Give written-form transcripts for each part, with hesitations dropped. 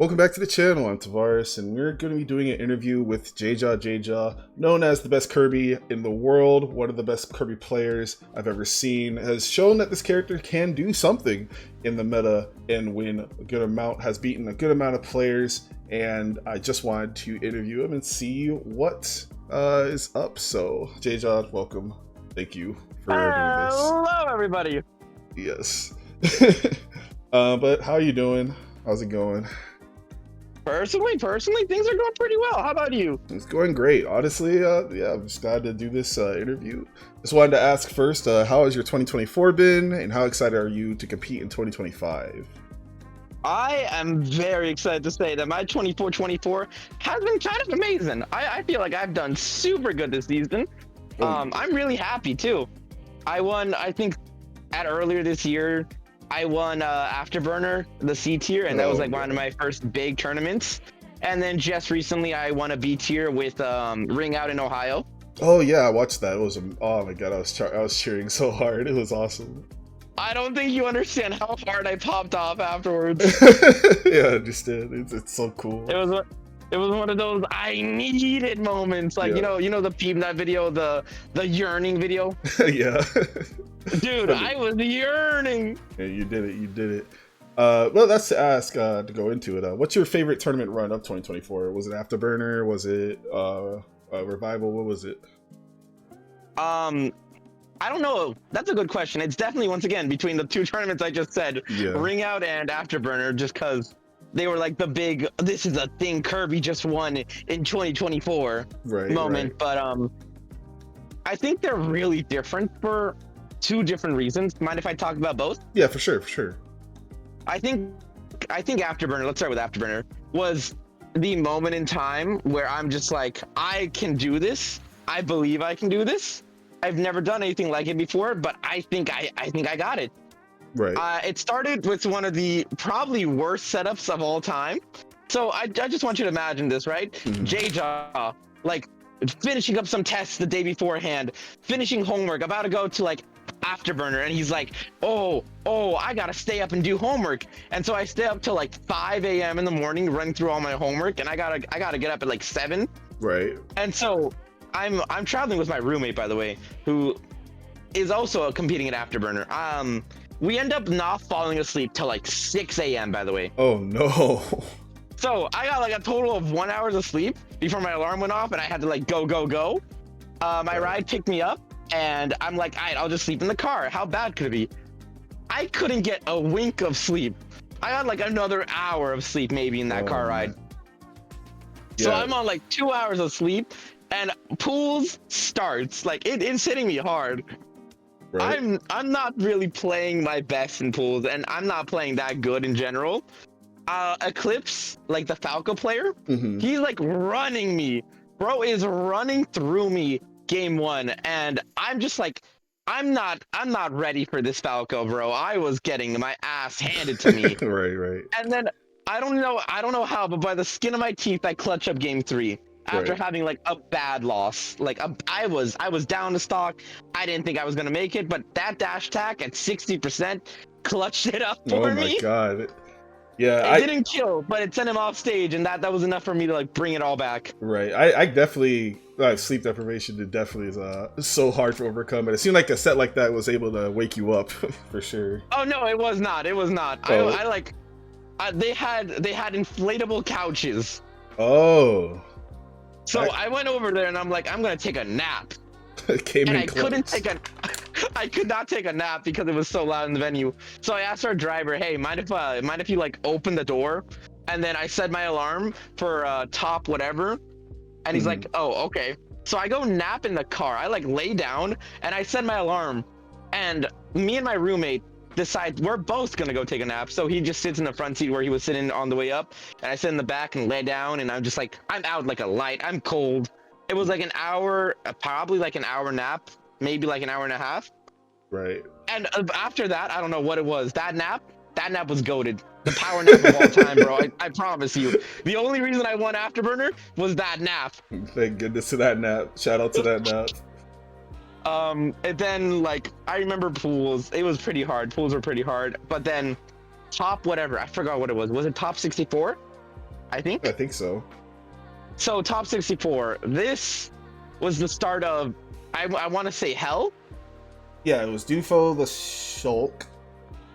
Welcome back to the channel. I'm Tavares, and we're going to be doing an interview with JeJaJeJa, known as the best Kirby in the world, one of the best Kirby players I've ever seen, has shown that this character can do something in the meta and has beaten a good amount of players, and I just wanted to interview him and see what is up. So, JeJa, welcome. Thank you for doing this. Hello, everybody. Yes. But how are you doing? How's it going? Personally, things are going pretty well. How about you? It's going great. Honestly, yeah, I'm just glad to do this interview. Just wanted to ask first, how has your 2024 been, and how excited are you to compete in 2025? I am very excited to say that my 24 has been kind of amazing. I feel like I've done super good this season. I'm really happy, too. I won, I think, earlier this year, I won Afterburner, the C tier, and that was like one of my first big tournaments. And then just recently, I won a B tier with Ring Out in Ohio. Oh yeah, I watched that. It was oh my god, I was cheering so hard. It was awesome. I don't think you understand how hard I popped off afterwards. Yeah, I understand. It's so cool. It was one of those I needed moments, like yeah. you know the peep that video, the yearning video. Yeah. Dude, I was yearning. Yeah, you did it. Well, that's to ask to go into it. What's your favorite tournament run of 2024? Was it Afterburner? Was it Revival? What was it? I don't know. That's a good question. It's definitely, once again, between the two tournaments I just said, Ring Out and Afterburner, just because they were like the big, this is a thing Kirby just won in 2024 moment. Right. But I think they're really different for two different reasons. Mind if I talk about both? Yeah, for sure. I think Afterburner, let's start with Afterburner, was the moment in time where I'm just like, I can do this. I believe I can do this. I've never done anything like it before, but I think I got it. Right. It started with one of the probably worst setups of all time. So I just want you to imagine this, right? Mm-hmm. JeJaJeJa, like finishing up some tests the day beforehand, finishing homework, about to go to like Afterburner, and he's like, oh, I gotta stay up and do homework. And so I stay up till like 5 a.m. in the morning, running through all my homework, and I gotta get up at like 7. Right. And so I'm traveling with my roommate, by the way, who is also competing at Afterburner. We end up not falling asleep till like 6 a.m., by the way. Oh no. So I got like a total of 1 hour of sleep before my alarm went off, and I had to like go. My ride picked me up, and I'm like, all right, I'll just sleep in the car. How bad could it be? I couldn't get a wink of sleep. I had like another hour of sleep maybe in that car ride. Yeah. So I'm on like 2 hours of sleep, and pools starts. Like it's hitting me hard. Right. I'm not really playing my best in pools, and I'm not playing that good in general. Eclipse, like the Falco player, he's like running me. Bro is running through me game 1, and I'm just like, I'm not ready for this Falco, bro. I was getting my ass handed to me. Right. And then I don't know how, but by the skin of my teeth, I clutch up game 3. After having like a bad loss. Like I was down to stock. I didn't think I was gonna make it, but that dash attack at 60% clutched it up for me. Oh my god. Yeah, it didn't kill, but it sent him off stage, and that was enough for me to like bring it all back. Right. I definitely sleep deprivation. It definitely is so hard to overcome, but it seemed like a set like that was able to wake you up for sure. Oh no, it was not. Oh. They had inflatable couches. Oh. So I went over there, and I'm like, I'm gonna take a nap. I could not take a nap because it was so loud in the venue. So I asked our driver, hey, mind if you like open the door? And then I set my alarm for top whatever. And he's like, oh, okay. So I go nap in the car. I like lay down, and I set my alarm. And me and my roommate decide we're both gonna go take a nap. So he just sits in the front seat where he was sitting on the way up, and I sit in the back and lay down, and I'm just like, I'm out like a light. I'm cold. It was like an hour, probably like an hour nap, maybe like an hour and a half. Right. And after that, I don't know what it was. That nap was goated. The power nap of all time, bro. I promise you. The only reason I won Afterburner was that nap. Thank goodness to that nap. Shout out to that nap. And then like I remember pools. It was pretty hard. Pools were pretty hard. But then top whatever, I forgot what it was. Was it top 64? I think. I think so. So top 64. This was the start of, I want to say hell. Yeah, it was Dufo the Shulk.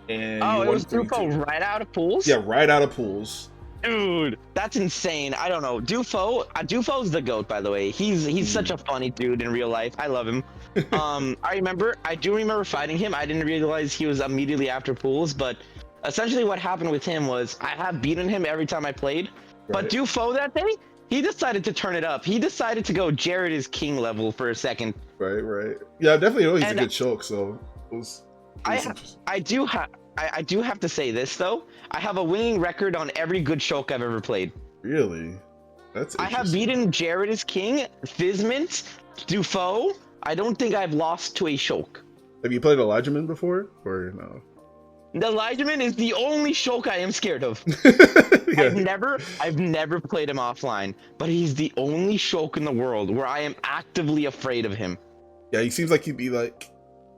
And Oh, you it won was 3-2. Dufo right out of pools? Yeah, right out of pools. Dude, that's insane. I don't know. Dufo's the GOAT, by the way. He's such a funny dude in real life. I love him. I do remember fighting him. I didn't realize he was immediately after pools, but essentially what happened with him was I have beaten him every time I played. Right. But Dufo that day, he decided to turn it up. He decided to go Jared is king level for a second. Right. Yeah, I definitely know he's a good Shulk, so it was I do have to say this though. I have a winning record on every good Shulk I've ever played. Really? That's interesting. I have beaten Jared is king, Fizmint, Dufo. I don't think I've lost to a Shulk. Have you played Elijahman before, or no? The Elijahman is the only Shulk I am scared of. Yeah. I've never played him offline, but he's the only Shulk in the world where I am actively afraid of him. Yeah, he seems like he'd be like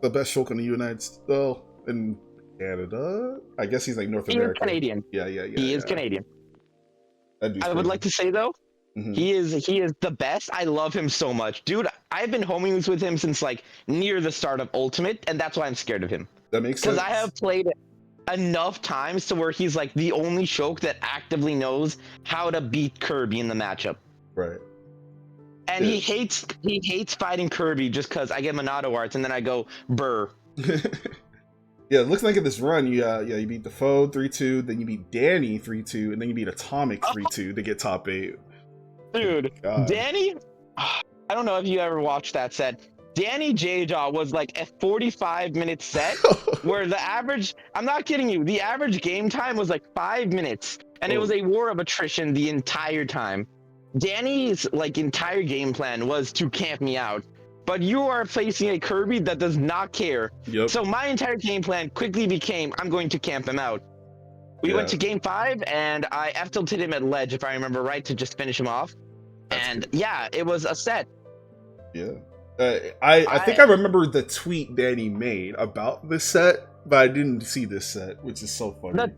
the best Shulk in the United States. Well, in Canada, I guess he's like North America. He is Canadian. Yeah. He is Canadian. I would like to say though, he is the best. I love him so much, dude. I've been homing with him since like near the start of Ultimate, and that's why I'm scared of him. That makes sense. Because I have played enough times to where he's like the only Shulk that actively knows how to beat Kirby in the matchup. Right. And he hates fighting Kirby just because I get Monado arts and then I go burr. Yeah, it looks like in this run, you beat the foe 3-2, then you beat Danny 3-2, and then you beat Atomic 3-2 to get top 8. Dude, God. Danny, I don't know if you ever watched that set. Danny JeJaJeJa was like a 45-minute set where the average, I'm not kidding you, the average game time was like 5 minutes, and it was a war of attrition the entire time. Danny's like entire game plan was to camp me out. But you are facing a Kirby that does not care. Yep. So my entire game plan quickly became, I'm going to camp him out. We went to game 5, and I F-tilted him at ledge, if I remember right, to just finish him off. And yeah, it was a set. Yeah. I think I remember the tweet Danny made about this set, but I didn't see this set, which is so funny.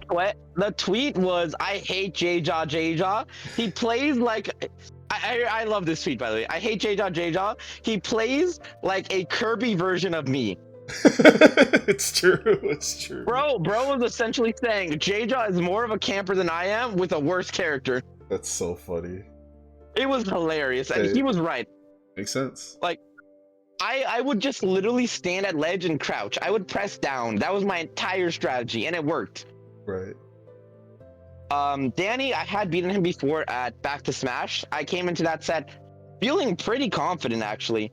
The tweet was, I hate JeJaJeJa. He plays like... I love this tweet, by the way. I hate JeJaJeJa. He plays like a Kirby version of me. It's true. Bro was essentially saying JeJa is more of a camper than I am with a worse character. That's so funny. It was hilarious, and he was right. Makes sense. Like, I would just literally stand at ledge and crouch. I would press down. That was my entire strategy, and it worked. Right. Danny, I had beaten him before at Back to Smash. I came into that set feeling pretty confident, actually.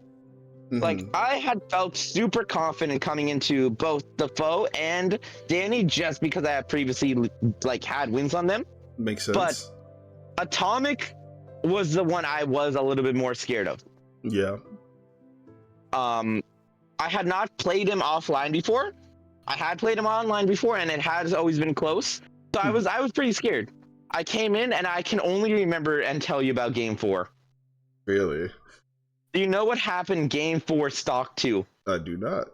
Like, I had felt super confident coming into both the foe and Danny just because I had previously, like, had wins on them. Makes sense. But Atomic was the one I was a little bit more scared of. Yeah. I had not played him offline before. I had played him online before, and it has always been close. So I was pretty scared. I came in, and I can only remember and tell you about Game 4. Really? Do you know what happened Game 4 Stock 2? I do not.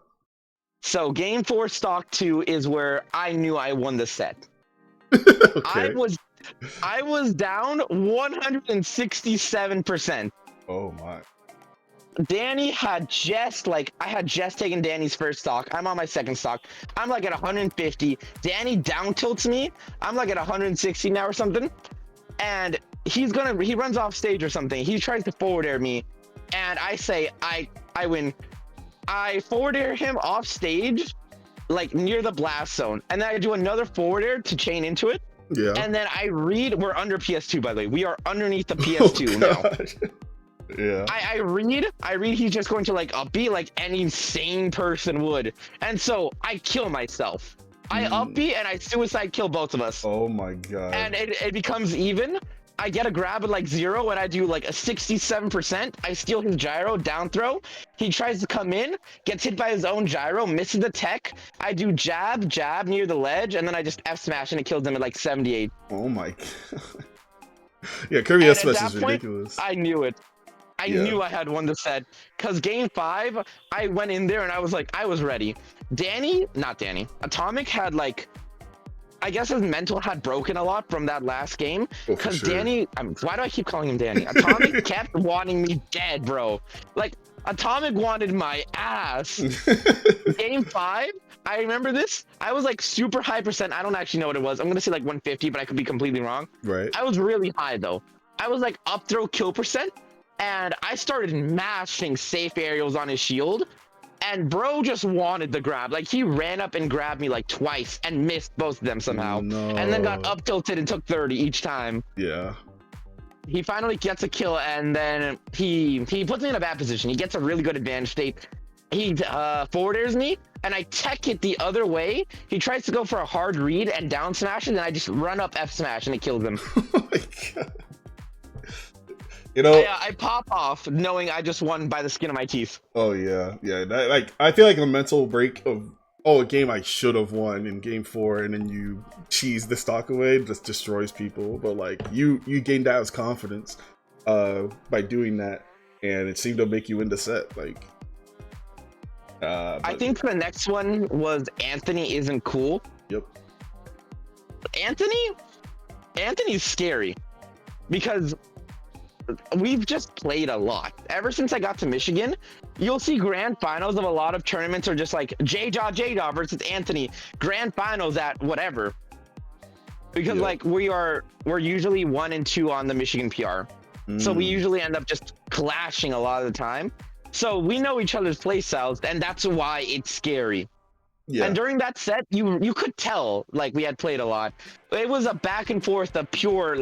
So Game 4 Stock 2 is where I knew I won the set. Okay. I was down 167%. Oh my. Danny had just taken Danny's first stock. I'm on my second stock. I'm like at 150. Danny down tilts me. I'm like at 160 now or something. And he runs off stage or something. He tries to forward air me. And I say, I win. I forward air him off stage, like near the blast zone. And then I do another forward air to chain into it. Yeah. And then I read, we're under PS2, by the way. We are underneath the PS2 now. Yeah. I read he's just going to like upbeat like any insane person would. And so I kill myself. I upbeat and I suicide kill both of us. Oh my god. And it becomes even. I get a grab at like 0 and I do like a 67%. I steal his gyro, down throw. He tries to come in, gets hit by his own gyro, misses the tech. I do jab near the ledge, and then I just F smash and it kills him at like 78. Oh my god. Yeah, Kirby F smash is ridiculous. I knew it. I knew I had won the set. Because game 5, I went in there and I was like, I was ready. Atomic had like, I guess his mental had broken a lot from that last game. Oh, for Because sure. Danny, why do I keep calling him Danny? Atomic kept wanting me dead, bro. Like, Atomic wanted my ass. Game 5, I remember this. I was like super high percent. I don't actually know what it was. I'm gonna say like 150, but I could be completely wrong. Right. I was really high though. I was like up throw kill percent, and I started mashing safe aerials on his shield. And bro just wanted the grab. Like he ran up and grabbed me like twice and missed both of them somehow. No. And then got up tilted and took 30 each time. Yeah. He finally gets a kill, and then he puts me in a bad position. He gets a really good advantage state. He forward airs me, and I tech it the other way. He tries to go for a hard read and down smash, and then I just run up F smash, and it kills him. Oh my god. You know, I pop off knowing I just won by the skin of my teeth. oh yeah, yeah. That, like, I feel like a mental break of, oh, a game I should have won in game 4, and then you cheese the stock away, just destroys people. But like, you gained that as confidence by doing that, and it seemed to make you win the set. Like, I think the next one was Anthony isn't cool. Yep. Anthony's scary because we've just played a lot. Ever since I got to Michigan, you'll see grand finals of a lot of tournaments are just like JeJaJeJa versus Anthony. Grand finals at whatever. Because like we're usually 1 and 2 on the Michigan PR. So we usually end up just clashing a lot of the time. So we know each other's play styles, and that's why it's scary. Yeah. And during that set, you could tell like we had played a lot. It was a back and forth, a pure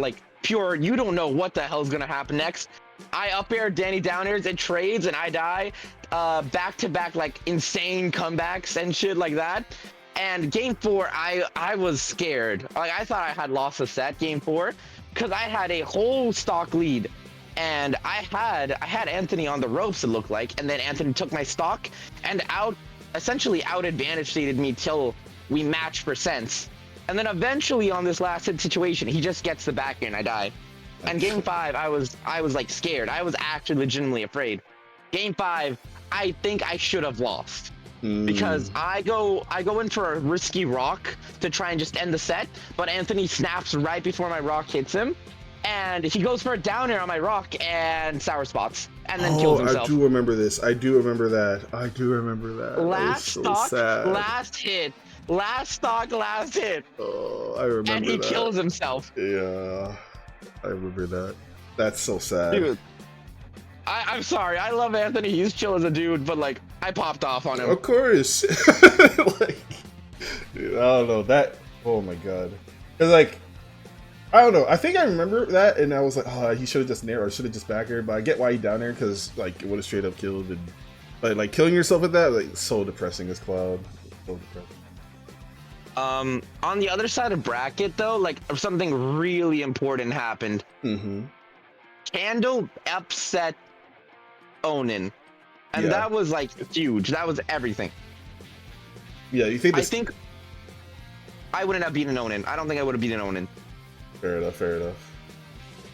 you don't know what the hell's gonna happen next. I up air, Danny down airs, it trades, and I die. Back to back like insane comebacks and shit like that. And game 4, I was scared. Like I thought I had lost a set game 4 because I had a whole stock lead. And I had Anthony on the ropes, it looked like, and then Anthony took my stock and essentially out advantage stated me till we matched percents. And then eventually on this last hit situation, he just gets the back air and I die. And game 5, I was like scared. I was actually legitimately afraid. Game 5, I think I should have lost. Because I go in for a risky rock to try and just end the set, but Anthony snaps right before my rock hits him. And he goes for a down air on my rock and sour spots, and then kills himself. I do remember this. I do remember that. Last stock, sad. last hit. Last stock, last hit. Oh, I remember that. And he kills himself. Yeah, I remember that. That's so sad. Dude, I'm sorry. I love Anthony. He's chill as a dude, but like, I popped off on him. Of course. Like, dude, I don't know that. Oh my god. It's like, I don't know. I think I remember that, and I was like, oh, he should have just nailed, or should have just back aired. But I get why he down there, because like it would have straight up killed. And like killing yourself with that, like so depressing as Cloud. So depressing. On the other side of bracket though, like something really important happened. Candle upset Onin, and that was like huge. That was everything. Yeah, you think? I think I wouldn't have beaten Onin. I don't think I would have beaten Onin. Fair enough. Fair enough.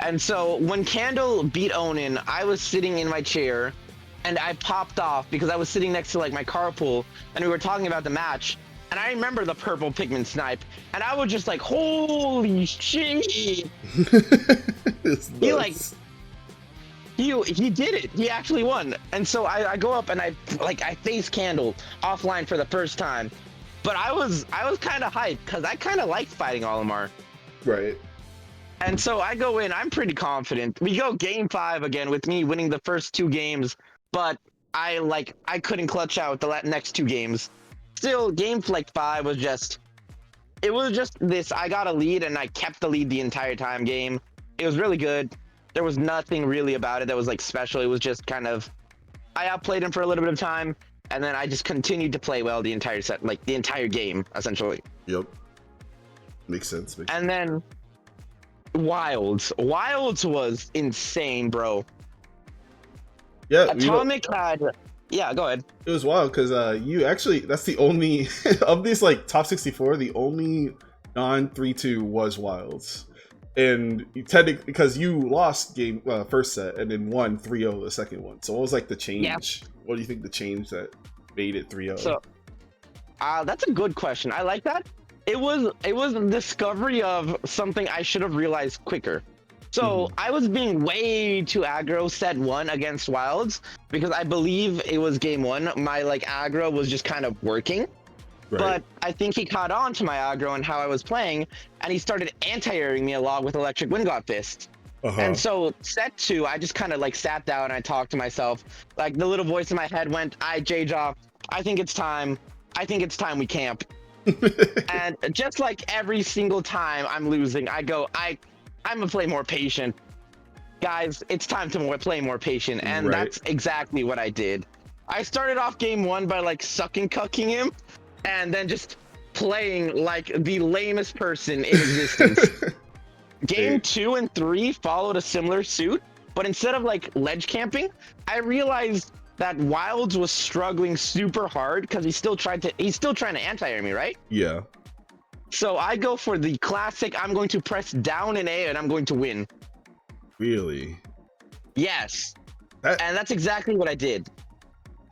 And so when Candle beat Onin, I was sitting in my chair, and I popped off because I was sitting next to like my carpool, and we were talking about the match. And I remember the purple pigment snipe, and I was just like, "Holy shit!" He did it. He actually won. And so I go up and I face Candle offline for the first time, but I was kind of hyped because I kind of liked fighting Olimar. Right. And so I go in. I'm pretty confident. We go game 5 again with me winning the first 2 games, but I couldn't clutch out the next 2 games. Still, game 5 was just this. I got a lead and I kept the lead the entire time game. It was really good. There was nothing really about it that was like special. It was just kind of, I outplayed him for a little bit of time, and then I just continued to play well the entire set, like the entire game, essentially. Yep. Makes sense. And then Wilds was insane, bro. Yeah. Atomic had. Yeah, go ahead. It was wild because you actually, that's the only of these like top 64, the only non-3-2 was Wilds. And technically, because you lost game first set and then won 3-0 the second one. So what was like the change? Yeah. What do you think the change that made it 3-0? So that's a good question. I like that. it was a discovery of something I should have realized quicker. So I was being way too aggro set 1 against Wilds because I believe it was game 1. My like aggro was just kind of working. Right. But I think he caught on to my aggro and how I was playing, and he started anti-airing me a lot with Electric Wind God Fist. And so set 2, I just kind of like sat down and I talked to myself. Like the little voice in my head went, JeJaJeJa, I think it's time. I think it's time we camp. And just like every single time I'm losing, I go, I'm gonna play more patient. Guys, it's time to play more patient. And that's exactly what I did. I started off game 1 by like sucking cucking him, and then just playing like the lamest person in existence. Game 2 and 3 followed a similar suit, but instead of like ledge camping, I realized that Wilds was struggling super hard because he's still trying to anti-air me, right? Yeah. So I go for the classic, I'm going to press down and A and I'm going to win. Really? Yes. And that's exactly what I did.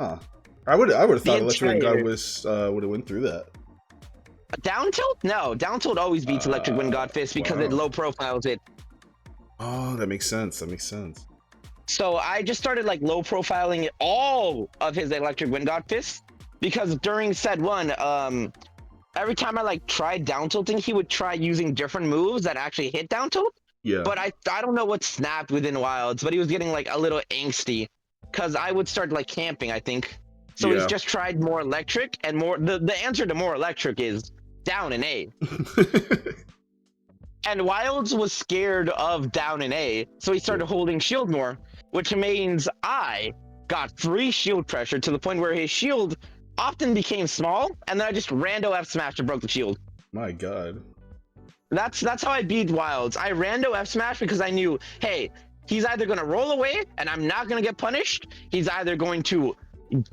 Huh. I would have thought Electric Wind God would have went through that. Down tilt? No, down tilt always beats Electric Wind God Fist because it low profiles it. Oh, that makes sense. That makes sense. So I just started like low profiling all of his Electric Wind God Fist because during set 1, every time I like tried down tilting, he would try using different moves that actually hit down tilt. Yeah. But I don't know what snapped within Wilds, but he was getting like a little angsty because I would start like camping, I think. So he's just tried more electric, and more the answer to more electric is down and A. And Wilds was scared of down and A, so he started holding shield more, which means I got free shield pressure to the point where his shield often became small, and then I just rando F smashed and broke the shield. My God. That's how I beat Wilds. I rando F smash because I knew, hey, he's either gonna roll away and I'm not gonna get punished. He's either going to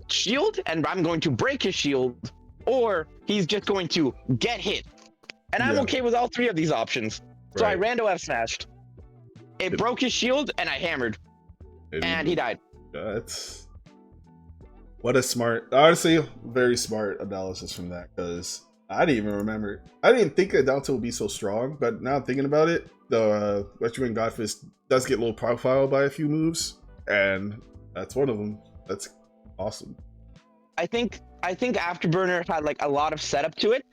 shield and I'm going to break his shield, or he's just going to get hit. And I'm okay with all 3 of these options. So I rando F smashed. It broke his shield and I hammered. And he died. That's what a smart, honestly, very smart analysis from that, because I didn't even remember. I didn't think that down tilt would be so strong, but now I'm thinking about it, the Electric Wind God Fist does get low profile by a few moves, and that's one of them. That's awesome. I think Afterburner had like a lot of setup to it,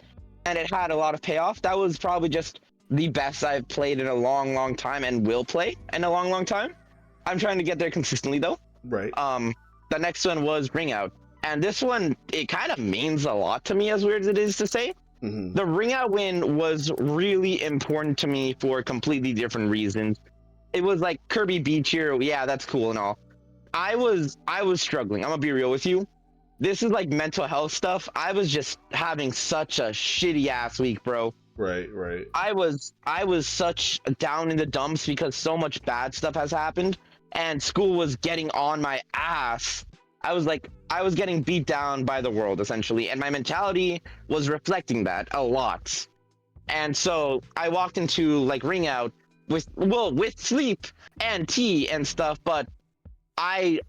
and it had a lot of payoff. That was probably just the best I've played in a long time and will play in a long time. I'm trying to get there consistently though. Right. The next one was Ring Out. And this one, it kind of means a lot to me, as weird as it is to say. The Ring Out win was really important to me for completely different reasons. It was like Kirby B tier, yeah, that's cool and all. I was struggling. I'm gonna be real with you. This is like mental health stuff. I was just having such a shitty ass week, bro. Right. I was such down in the dumps because so much bad stuff has happened, and school was getting on my ass. I was getting beat down by the world essentially, and my mentality was reflecting that a lot. And so I walked into like Ring Out with sleep and tea and stuff, but my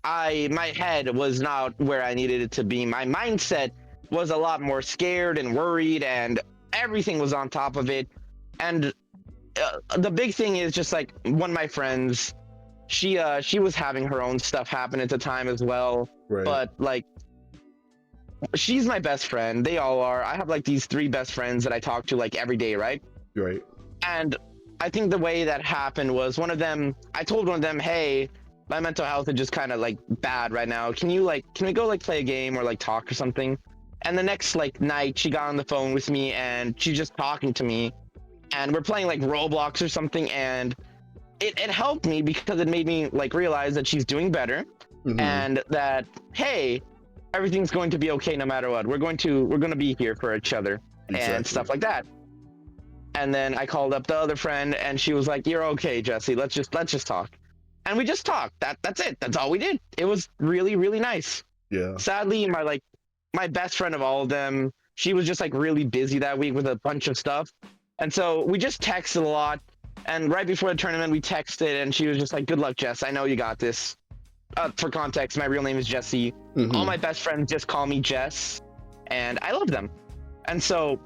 head was not where I needed it to be. My mindset was a lot more scared and worried, and everything was on top of it. And the big thing is just like one of my friends, she was having her own stuff happen at the time as well. Right. But like, she's my best friend. They all are. I have like these 3 best friends that I talk to like every day, right? Right. And I think the way that happened was I told one of them, hey, my mental health is just kind of like bad right now. Can we go like play a game or like talk or something? And the next like night she got on the phone with me and she's just talking to me, and we're playing like Roblox or something, and it helped me because it made me like realize that she's doing better, and that, hey, everything's going to be okay no matter what. We're going to be here for each other and stuff like that. And then I called up the other friend and she was like, you're okay, Jesse, let's just talk. And we just talked. That's it. That's all we did. It was really, really nice. Yeah. Sadly, my best friend of all of them, she was just like really busy that week with a bunch of stuff. And so we just texted a lot. And right before the tournament, we texted and she was just like, good luck, Jess. I know you got this. For context, my real name is Jesse. All my best friends just call me Jess, and I love them. And so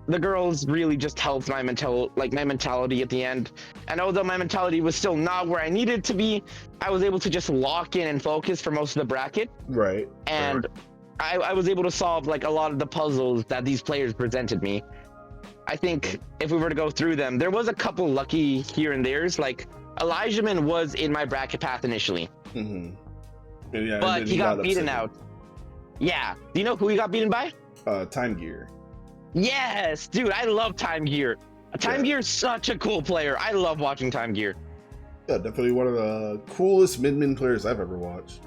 the girls really just helped my mentality at the end. And although my mentality was still not where I needed to be, I was able to just lock in and focus for most of the bracket. Right. And I was able to solve like a lot of the puzzles that these players presented me. I think if we were to go through them, there was a couple lucky here and there's. Like Elijahman was in my bracket path initially, yeah, but he got beaten out. Yeah. Do you know who he got beaten by? Time Gear. Yes, dude, I love Time Gear. Time Gear is such a cool player. I love watching Time Gear. Yeah, definitely one of the coolest Min players I've ever watched.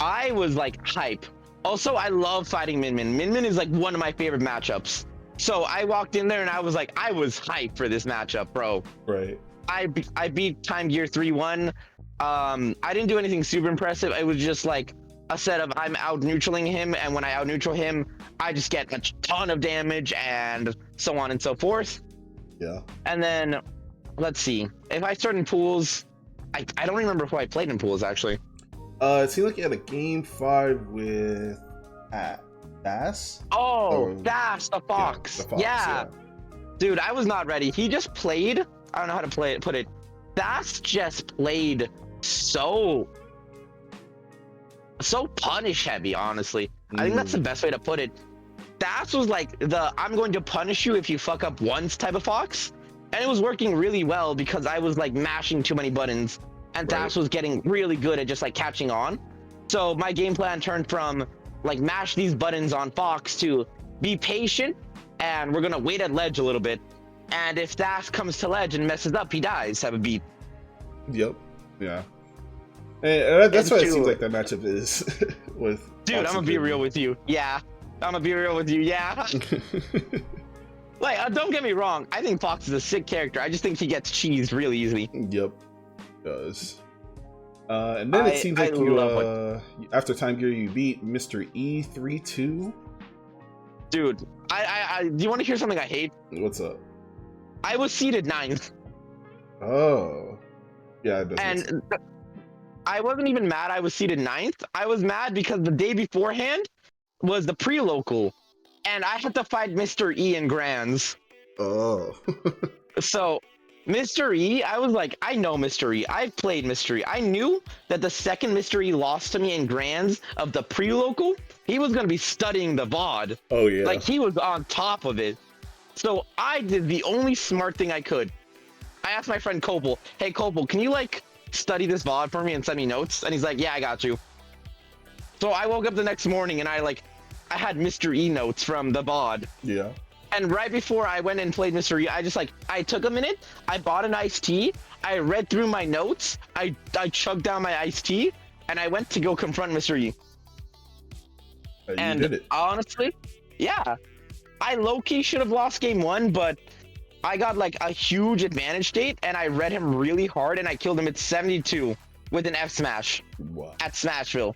I was like hype. Also, I love fighting Min. Min is like one of my favorite matchups. So I walked in there and I was like, I was hyped for this matchup, bro. Right. I beat Time Gear 3-1. I didn't do anything super impressive. It was just like a set of I'm out neutraling him, and when I out neutral him, I just get a ton of damage and so on and so forth. Yeah. And then let's see. If I start in pools, I don't remember who I played in pools actually. It seemed like you had a game 5 with Das. Oh, Das the Fox. Yeah, the Fox, yeah. Dude, I was not ready. He just played. I don't know how to put it. Das just played so punish heavy, honestly. I think that's the best way to put it. Das was like the I'm going to punish you if you fuck up once type of Fox. And it was working really well because I was like mashing too many buttons, and Das was getting really good at just like catching on. So my game plan turned from like mash these buttons on Fox to be patient, and we're gonna wait at ledge a little bit. And if Das comes to ledge and messes up, he dies. Have a beat. Yep. Yeah. And that's what it seems like that matchup is with. Dude, I'm gonna be real with you. Yeah. I'm gonna be real with you. Yeah. Like, don't get me wrong. I think Fox is a sick character. I just think he gets cheesed really easily. Yep. Does. And then it seems like you, after Time Gear, you beat Mr. E 3-2. Dude, do you want to hear something I hate? What's up? I was seeded 9th. Oh. Yeah, it does. And I wasn't even mad I was seeded 9th. I was mad because the day beforehand was the pre-local, and I had to fight Mr. E in Grands. Oh. So, Mr. E, I was like, I know Mr. E. I've played Mr. E. I knew that the second Mr. E lost to me in Grands of the pre-local, he was going to be studying the VOD. Oh, yeah. Like, he was on top of it. So, I did the only smart thing I could. I asked my friend Copel, hey, Copel, can you, like, study this VOD for me and send me notes? And he's like, yeah, I got you. So, I woke up the next morning and I had Mr. E notes from the VOD. Yeah. And right before I went and played Mr. E, I took a minute, I bought an iced tea, I read through my notes, I chugged down my iced tea, and I went to go confront Mr. E. You did it. Honestly, yeah. I low-key should have lost game 1, but I got like a huge advantage state, and I read him really hard, and I killed him at 72 with an F smash at Smashville.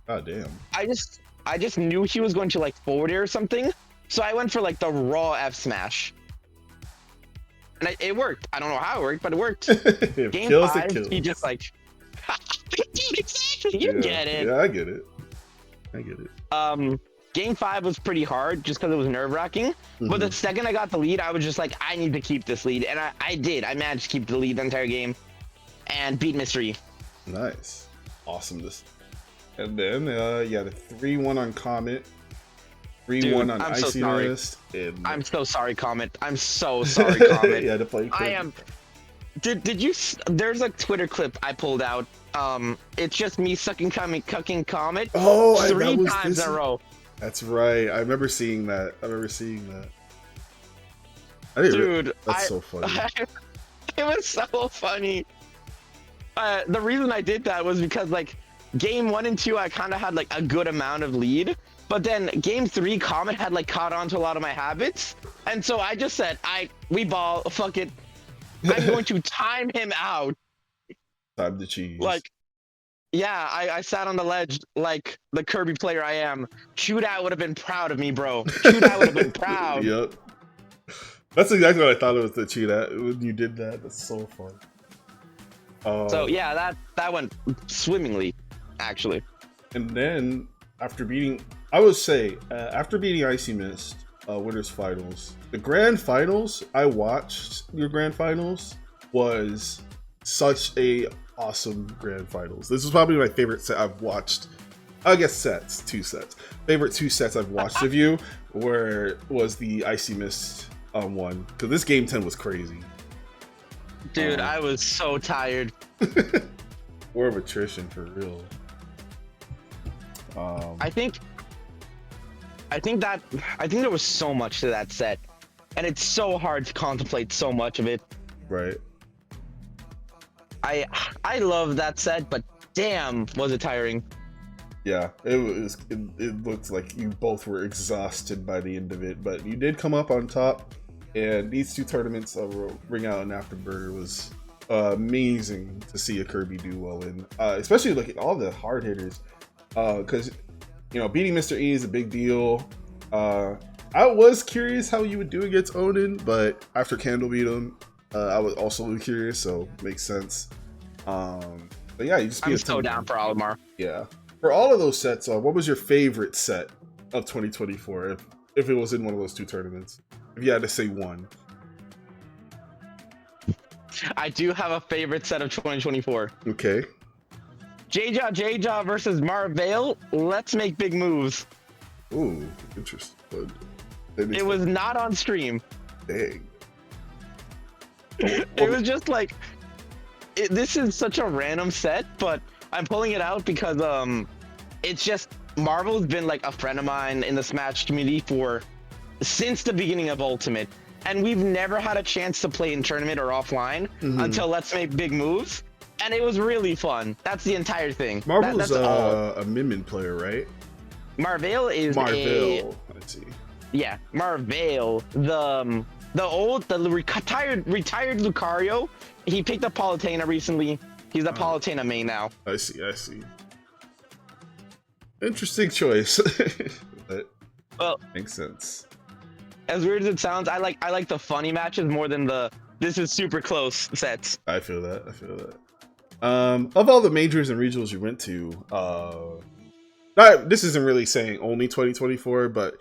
God damn. I just knew he was going to like forward air or something, so I went for like the raw F smash, and it worked. I don't know how it worked, but it worked. Game 5, he just like, exactly, you get it. Yeah, I get it. Game 5 was pretty hard just because it was nerve-wracking. But the second I got the lead, I was just like, I need to keep this lead, and I did. I managed to keep the lead the entire game and beat Mr. E. Nice, awesome. And then yeah, the 3-1 on Comet, 3-1 on Icy Mist. I'm so sorry, Comet. I'm so sorry, Comet. Yeah, to play. I am. Did you? There's a Twitter clip I pulled out. It's just me cucking Comet. Oh, 3 times in a row. That's right. I remember seeing that. Dude, that's so funny. It was so funny. The reason I did that was because like game 1 and 2, I kind of had like a good amount of lead, but then game 3, Comet had like caught on to a lot of my habits, and so I just said, we ball, fuck it. I'm going to time him out. Time to cheese. Like, yeah, I sat on the ledge like the Kirby player I am. Shootout would have been proud of me, bro. Shootout would have been proud. Yep. That's exactly what I thought it was, the Cheetah. When you did that, that's so fun. So yeah, that went swimmingly, actually. And then after beating, I would say, after beating Icy Mist, winners finals. The grand finals, I watched your grand finals, was such a awesome grand finals. This was probably my favorite set I've watched. I guess sets, 2 sets. Favorite 2 sets I've watched of you was the Icy Mist one, because this game 10 was crazy. Dude, I was so tired. War of attrition for real. I think there was so much to that set, and it's so hard to contemplate so much of it. Right. I love that set, but damn, was it tiring. Yeah, it looked like you both were exhausted by the end of it, but you did come up on top, and these 2 tournaments of Ring Out and Afterburner was amazing to see a Kirby do well in, especially like all the hard hitters, because beating Mr. E is a big deal. I was curious how you would do against Odin, but after Candle beat him, I was also curious, so makes sense. But yeah, you just I'm so down for Olimar. Yeah. For all of those sets, what was your favorite set of 2024 if it was in one of those 2 tournaments? If you had to say one. I do have a favorite set of 2024. Okay. JeJaJeJa versus Marvale. Let's make big moves. Ooh, interesting. It was not on stream. Dang. It was just like, this is such a random set, but I'm pulling it out because it's just Marvel's been like a friend of mine in the Smash community since the beginning of Ultimate, and we've never had a chance to play in tournament or offline until Let's Make Big Moves, and it was really fun. That's the entire thing. Marvel's a Min Min player, right? Marvale is Let's see. Yeah, Marvale, the retired Lucario. He picked up Palutena recently. He's a Palutena main now. I see. Interesting choice. But well, makes sense. As weird as it sounds, I like the funny matches more than the this is super close sets. I feel that. Of all the majors and regionals you went to, this isn't really saying only 2024, but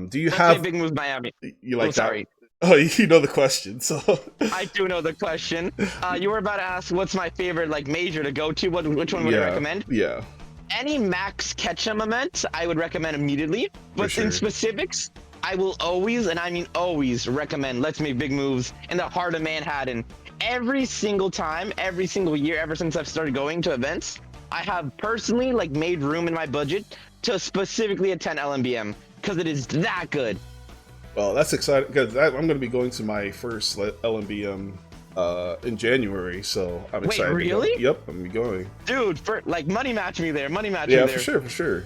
do you have Big Moves Miami? You like that? Sorry. Oh, you know the question, so I do know the question. You were about to ask what's my favorite major to go to. Which one would I recommend? Yeah. Any Max Ketchum event, I would recommend immediately. But in specifics, I will always, and I mean always, recommend Let's Make Big Moves in the heart of Manhattan. Every single time, every single year, ever since I've started going to events, I have personally made room in my budget to specifically attend LMBM because it is that good. Well, that's exciting because I'm going to be going to my first LMBM in January, so I'm excited. Wait, really? Yep, I'm going. Dude, money match me there. Money match me there. Yeah, for sure.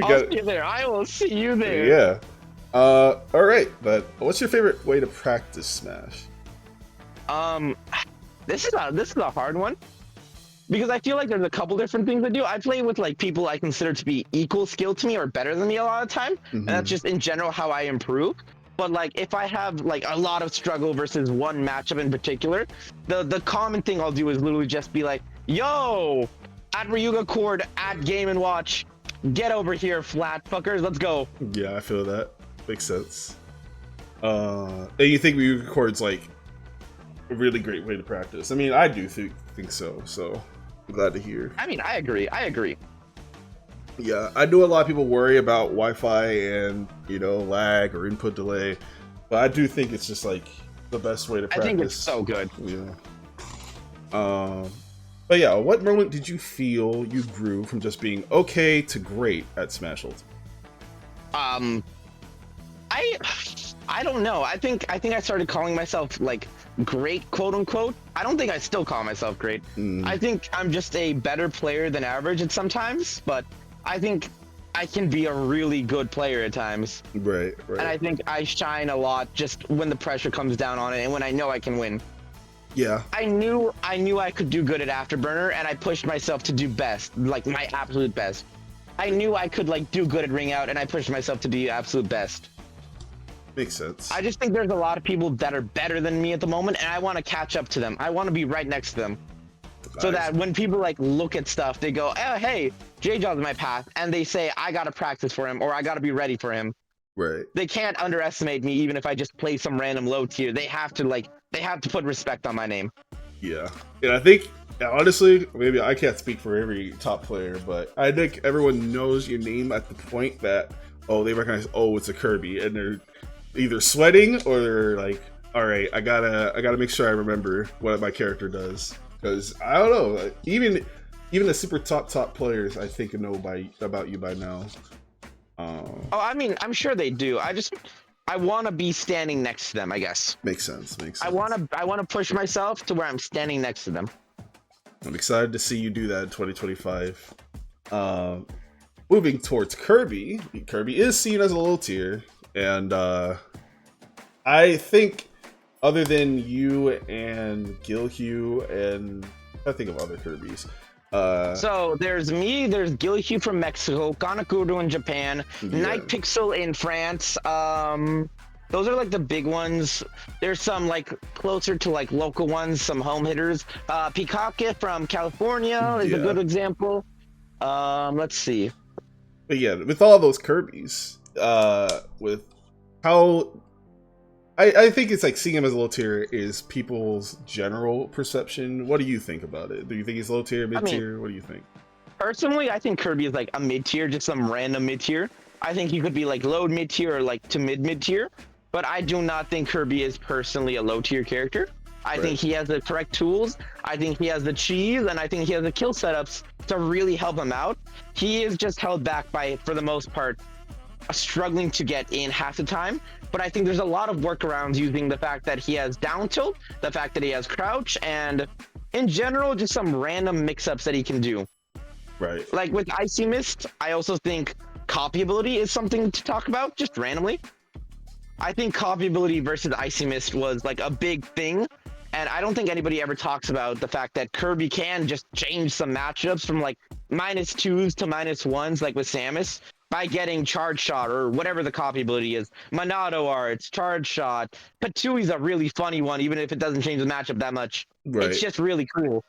I'll see you there. I will see you there. Yeah. All right, but what's your favorite way to practice Smash? This is a hard one because I feel like there's a couple different things I do. I play with people I consider to be equal skill to me or better than me a lot of time, and that's just in general how I improve. But if I have a lot of struggle versus one matchup in particular, the common thing I'll do is literally just be like, yo, at Ryuga Cord, at Game & Watch, get over here, flat fuckers, let's go. Yeah, I feel that. Makes sense. And you think Ryuga Cord's a really great way to practice? I mean, I do think so, so I'm glad to hear. I mean, I agree. Yeah, I know a lot of people worry about Wi-Fi and, lag or input delay, but I do think it's just the best way to practice. I think it's so good. Yeah. But yeah, what moment did you feel you grew from just being okay to great at Smash Ultimate? I don't know. I think I started calling myself great, quote unquote. I don't think I still call myself great. I think I'm just a better player than average at sometimes, but I think I can be a really good player at times. Right. And I think I shine a lot just when the pressure comes down on it and when I know I can win. Yeah. I knew I could do good at Afterburner, and I pushed myself to do best, my absolute best. I knew I could do good at Ring Out, and I pushed myself to be absolute best. Makes sense. I just think there's a lot of people that are better than me at the moment, and I want to catch up to them. I want to be right next to them. So that when people look at stuff, they go, oh, hey, JeJa's my path, and they say, I got to practice for him, or I got to be ready for him. Right. They can't underestimate me even if I just play some random low tier. They have to put respect on my name. Yeah. And I think, honestly, maybe I can't speak for every top player, but I think everyone knows your name at the point that, oh, they recognize, oh, it's a Kirby, and they're either sweating or they're like, all right, I gotta make sure I remember what my character does, because I don't know, like, even the super top players, I think, know about you by now. Oh, I mean, I'm sure they do. I want to be standing next to them, I guess. Makes sense. I want to push myself to where I'm standing next to them. I'm excited to see you do that in 2025. Moving towards Kirby. Kirby is seen as a low tier, and I think, other than you and Gilhue, and I think of other Kirbys. So there's me, there's Gilhue from Mexico, Kanakuru in Japan, Night Pixel in France. Those are like the big ones. There's some like closer to like local ones, some home hitters. Pikake from California is a good example. Let's see. But yeah, with all those Kirbys, with how I think it's like seeing him as a low tier is people's general perception. What do you think about it? Do you think he's low tier, mid tier? What do you think? Personally, I think Kirby is like a mid tier, just some random mid tier. I think he could be like low mid tier or like to mid tier, but I do not think Kirby is personally a low tier character. I think he has the correct tools. I think he has the cheese, and I think he has the kill setups to really help him out. He is just held back by, for the most part, struggling to get in half the time. But I think there's a lot of workarounds using the fact that he has down tilt, the fact that he has crouch, and in general, just some random mix-ups that he can do. Right. Like with Icy Mist, I also think copy ability is something to talk about, just randomly. I think copy ability versus Icy Mist was like a big thing. And I don't think anybody ever talks about the fact that Kirby can just change some matchups from like -2s to -1s, like with Samus, by getting Charge Shot or whatever the copy ability is. Monado Arts, Charge Shot. Patui's a really funny one, even if it doesn't change the matchup that much. Right. It's just really cool.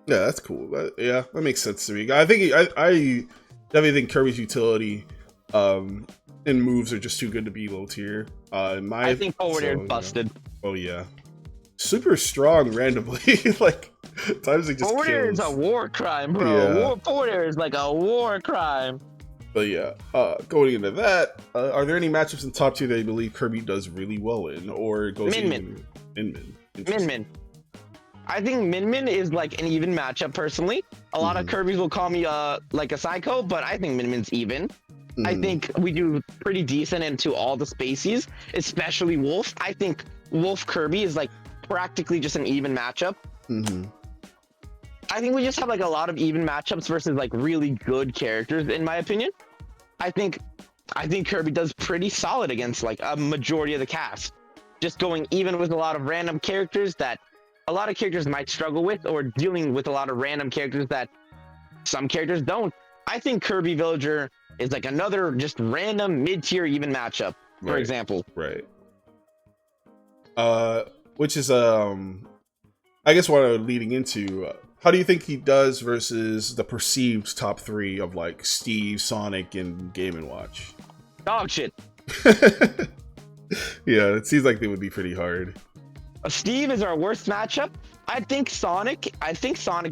Yeah, that's cool. That makes sense to me. I think I definitely think Kirby's utility and moves are just too good to be low tier. I think forward air busted. Oh yeah, super strong randomly. Like times he just forward air is a war crime, bro. Forward air is like a war crime. But yeah, going into that, are there any matchups in top tier that you believe Kirby does really well in, or goes Min Min? I think Min Min is like an even matchup personally. A lot of Kirbys will call me like a psycho, but I think Min Min's even. I think we do pretty decent into all the species, especially Wolf. I think Wolf Kirby is like practically just an even matchup. I think we just have like a lot of even matchups versus like really good characters, in my opinion. I think Kirby does pretty solid against like a majority of the cast. Just going even with a lot of random characters that a lot of characters might struggle with, or dealing with a lot of random characters that some characters don't. I think Kirby Villager is like another just random mid-tier even matchup, for example. Right. Which is I guess what I'm leading into. How do you think he does versus the perceived top 3 of like Steve, Sonic, and Game & Watch? Dog shit. Yeah, it seems like they would be pretty hard. Steve is our worst matchup. I think Sonic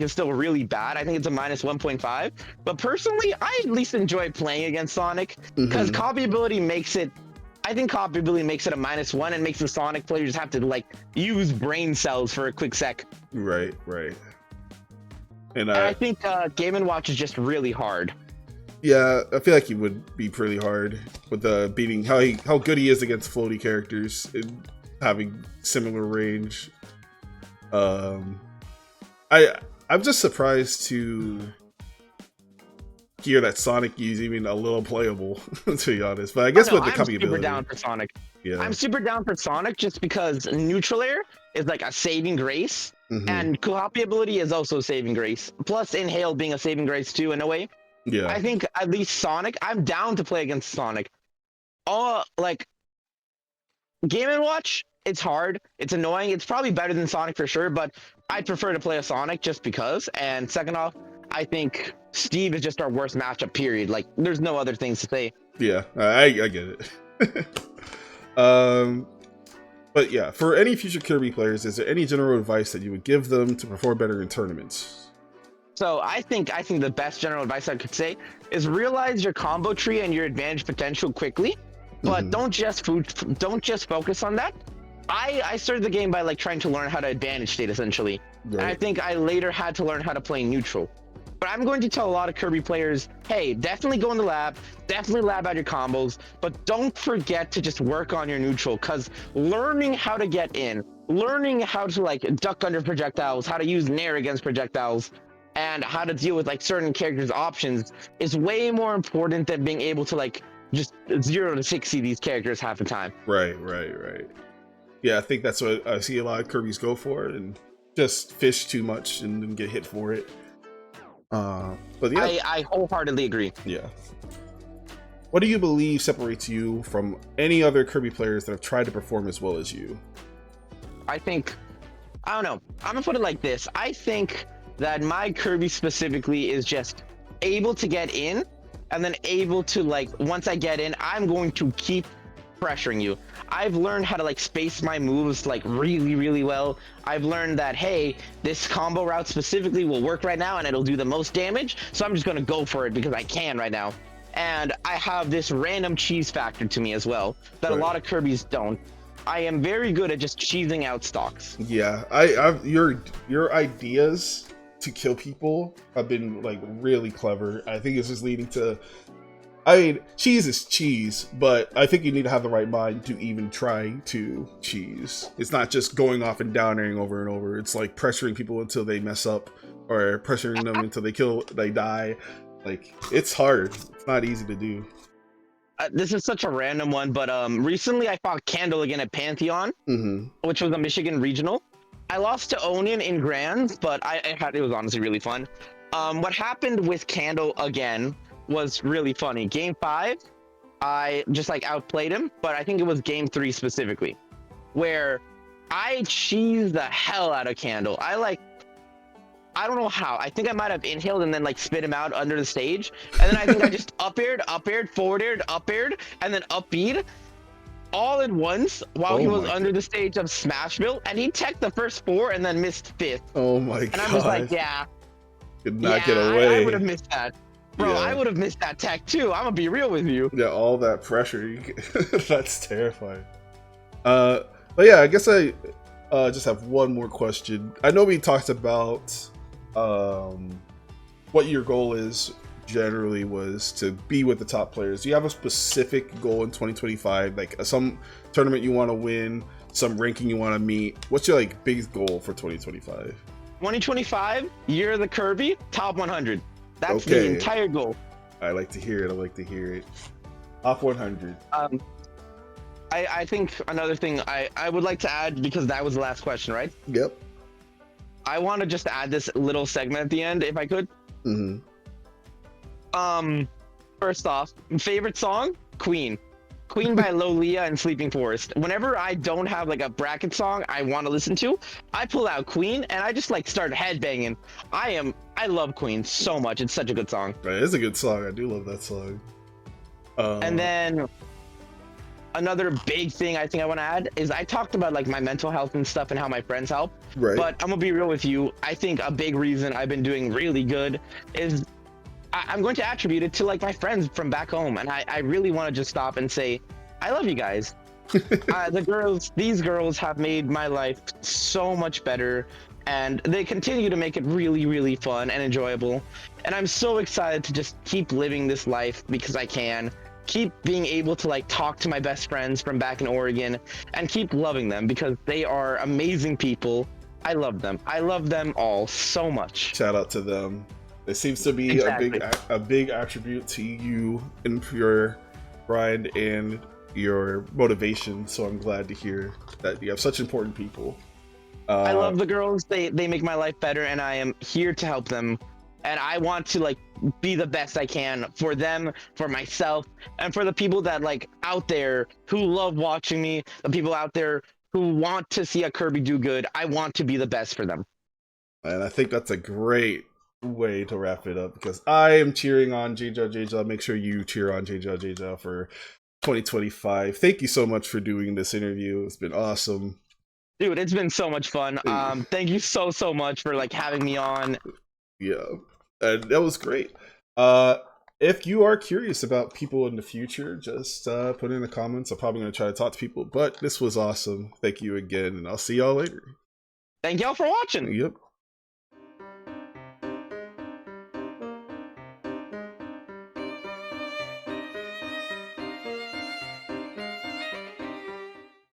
is still really bad. I think it's a -1.5. But personally, I at least enjoy playing against Sonic because copy ability makes it. I think copy ability makes it a -1 and makes the Sonic players have to like use brain cells for a quick sec. Right. And I think Game & Watch is just really hard. Yeah, I feel like he would be pretty hard with the beating how good he is against floaty characters and having similar range. I'm just surprised to hear that Sonic is even a little playable, to be honest. But I guess with the copy ability, I'm super down for Sonic. Yeah, I'm super down for Sonic just because neutral air is like a saving grace, and copy ability is also saving grace. Plus, inhale being a saving grace too, in a way. Yeah, I think at least Sonic. I'm down to play against Sonic. Like Game & Watch. It's hard. It's annoying. It's probably better than Sonic for sure, but I'd prefer to play a Sonic just because. And second off, I think Steve is just our worst matchup, period. Like, there's no other things to say. Yeah, I get it. um, but yeah, for any future Kirby players, is there any general advice that you would give them to perform better in tournaments? So I think the best general advice I could say is realize your combo tree and your advantage potential quickly, but don't just focus on that. I started the game by like trying to learn how to advantage state essentially, Right. and I think I later had to learn how to play neutral. But I'm going to tell a lot of Kirby players, hey, definitely go in the lab, definitely lab out your combos, but don't forget to just work on your neutral, because learning how to get in, learning how to like duck under projectiles, how to use nair against projectiles, and how to deal with like certain characters' options is way more important than being able to like just 0 to 60 these characters half the time. Right. Yeah, I think that's what I see a lot of Kirby's go for, and just fish too much and then get hit for it. But yeah, I wholeheartedly agree. Yeah. What do you believe separates you from any other Kirby players that have tried to perform as well as you? I don't know. I'm gonna put it like this. I think that my Kirby specifically is just able to get in, and then able to like, once I get in, I'm going to keep pressuring you. I've learned how to like space my moves like really well. I've learned that, hey, this combo route specifically will work right now and it'll do the most damage, so I'm just gonna go for it because I can right now. And I have this random cheese factor to me as well that a lot of Kirbys don't. I am very good at just cheesing out stocks. Yeah, your ideas to kill people have been like really clever. I think this is leading to, I mean, cheese is cheese, but I think you need to have the right mind to even try to cheese. It's not just going off and downairing over and over. It's like pressuring people until they mess up, or pressuring them until they die. Like, it's hard. It's not easy to do. This is such a random one, but recently I fought Candle again at Pantheon, which was a Michigan regional. I lost to Onion in Grands, but it was honestly really fun. What happened with Candle again was really funny. Game 5, I just like outplayed him, but I think it was game 3 specifically, where I cheesed the hell out of Candle. I don't know how. I think I might have inhaled and then like spit him out under the stage. And then I think I just up aired, forward aired, up aired, and then up beat all at once while he was under the stage of Smashville. And he teched the first 4 and then missed 5th. Oh my god. And I'm just like, yeah. Could not get away. I would have missed that. Bro, I would have missed that tech too. I'm gonna be real with you. Yeah, all that pressure. That's terrifying. But yeah, I guess I just have one more question. I know we talked about what your goal is generally was to be with the top players. Do you have a specific goal in 2025, like some tournament you want to win, some ranking you want to meet? What's your like biggest goal for 2025? 2025, year of the Kirby, top 100. That's the entire goal. I like to hear it. Top 100. I think another thing I would like to add, because that was the last question, right? Yep. I want to just add this little segment at the end, if I could. First off, favorite song, Queen by Lolia and Sleeping Forest. Whenever I don't have like a bracket song I want to listen to, I pull out Queen and I just like start headbanging. I love Queen so much. It's such a good song. Right, it's a good song. I do love that song. And then another big thing I think I want to add is I talked about like my mental health and stuff and how my friends help. Right. But I'm gonna be real with you. I think a big reason I've been doing really good is I'm going to attribute it to like my friends from back home, and I really want to just stop and say I love you guys. These girls have made my life so much better, and they continue to make it really fun and enjoyable. And I'm so excited to just keep living this life because I can. Keep being able to like talk to my best friends from back in Oregon and keep loving them because they are amazing people. I love them. I love them all so much. Shout out to them. It seems to be a big attribute to you and your grind and your motivation. So I'm glad to hear that you have such important people. I love the girls. They make my life better, and I am here to help them. And I want to like be the best I can for them, for myself, and for the people that like out there who love watching me, the people out there who want to see a Kirby do good. I want to be the best for them. And I think that's a great way to wrap it up because I am cheering on JeJaJeJa. Make sure you cheer on JeJaJeJa for 2025. Thank you so much for doing this interview. It's been awesome. Dude, it's been so much fun. Thank you so much for like having me on. Yeah, and that was great. If you are curious about people in the future, just put it in the comments. I'm probably going to try to talk to people, but this was awesome. Thank you again, and I'll see y'all later. Thank y'all for watching. Yep.